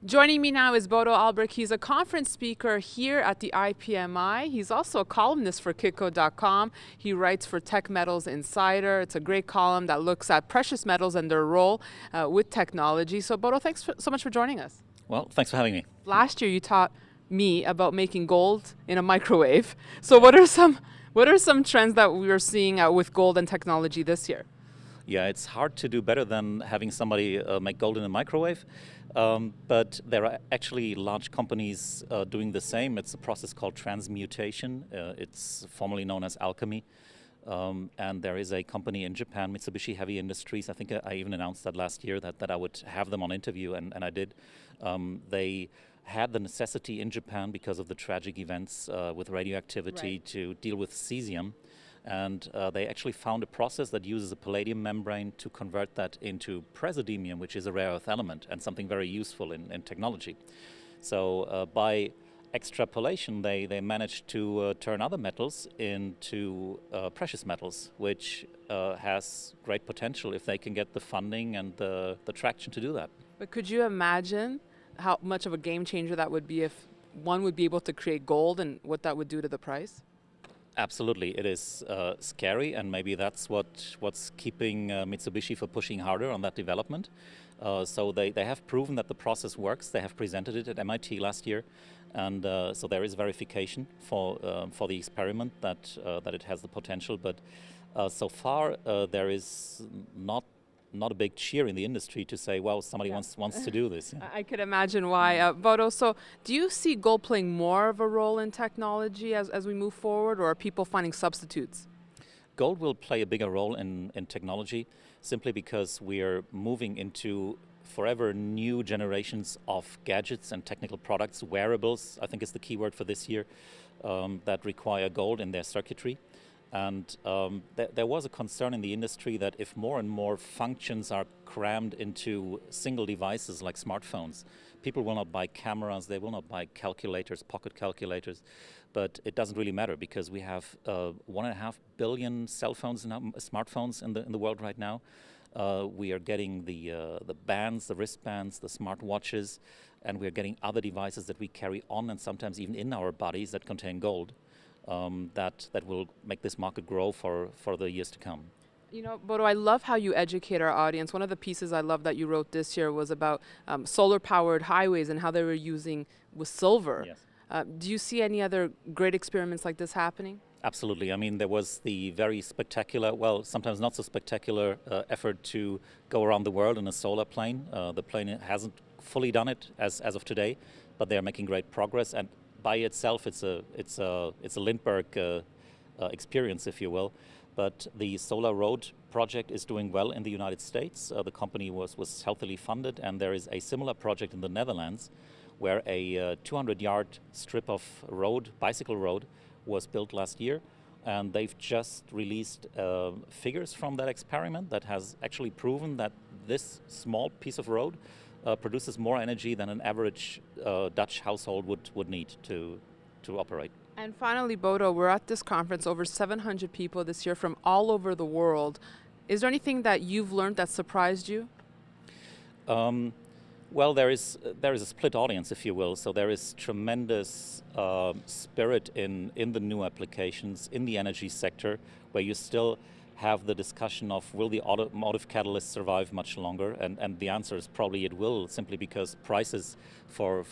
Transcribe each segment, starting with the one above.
Joining me now is Bodo Albrecht. He's a conference speaker here at the IPMI. He's also a columnist for Kitco.com. He writes for Tech Metals Insider. It's a great column that looks at precious metals and their role with technology. So Bodo, thanks so much for joining us. Well, thanks for having me. Last year you taught me about making gold in a microwave. So what are some trends that we are seeing with gold and technology this year? Yeah, it's hard to do better than having somebody make gold in a microwave. But there are actually large companies doing the same. It's a process called transmutation. It's formerly known as alchemy. And there is a company in Japan, Mitsubishi Heavy Industries. I think I even announced that last year that I would have them on interview, and I did. They had the necessity in Japan because of the tragic events with radioactivity to deal with cesium. And they actually found a process that uses a palladium membrane to convert that into praseodymium, which is a rare earth element and something very useful in technology. So by extrapolation, they managed to turn other metals into precious metals, which has great potential if they can get the funding and the traction to do that. But could you imagine how much of a game changer that would be if one would be able to create gold and what that would do to the price? Absolutely, it is scary, and maybe that's what's keeping Mitsubishi for pushing harder on that development. So they have proven that the process works. They have presented it at MIT last year, and so there is verification for the experiment that it has the potential. But so far there is not a big cheer in the industry to say, well, somebody wants to do this. Yeah. I could imagine why. Bodo, so do you see gold playing more of a role in technology as we move forward, or are people finding substitutes? Gold will play a bigger role in technology simply because we're moving into forever new generations of gadgets and technical products. Wearables, I think, is the key word for this year, that require gold in their circuitry. And there was a concern in the industry that if more and more functions are crammed into single devices like smartphones, people will not buy cameras, they will not buy calculators, pocket calculators. But it doesn't really matter because we have 1.5 billion cell phones and smartphones in the world right now. We are getting the bands, the wristbands, the smartwatches, and we are getting other devices that we carry on and sometimes even in our bodies that contain gold. That will make this market grow for the years to come. You know, Bodo, I love how you educate our audience. One of the pieces I love that you wrote this year was about solar-powered highways and how they were using with silver. Yes. Do you see any other great experiments like this happening? Absolutely. I mean, there was the very spectacular, well, sometimes not so spectacular effort to go around the world in a solar plane. The plane hasn't fully done it as of today, but they're making great progress. And by itself, it's a Lindbergh experience, if you will. But the Solar Road project is doing well in the United States. The company was healthily funded, and there is a similar project in the Netherlands, where a 200-yard strip of road, bicycle road, was built last year, and they've just released figures from that experiment that has actually proven that this small piece of road produces more energy than an average Dutch household would need to operate. And finally, Bodo, we're at this conference, over 700 people this year from all over the world. Is there anything that you've learned that surprised you? Well, there is a split audience, if you will. So there is tremendous spirit in the new applications in the energy sector, where you still have the discussion of will the automotive catalyst survive much longer, and the answer is probably it will, simply because prices for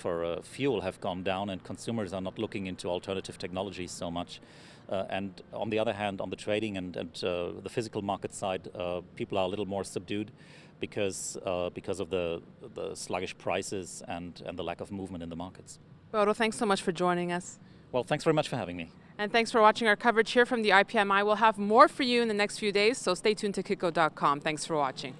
fuel have gone down and consumers are not looking into alternative technologies so much. And on the other hand, on the trading and the physical market side, people are a little more subdued because of the sluggish prices and the lack of movement in the markets. Bodo, thanks so much for joining us. Well, thanks very much for having me. And thanks for watching our coverage here from the IPMI. We'll have more for you in the next few days, so stay tuned to Kitco.com. Thanks for watching.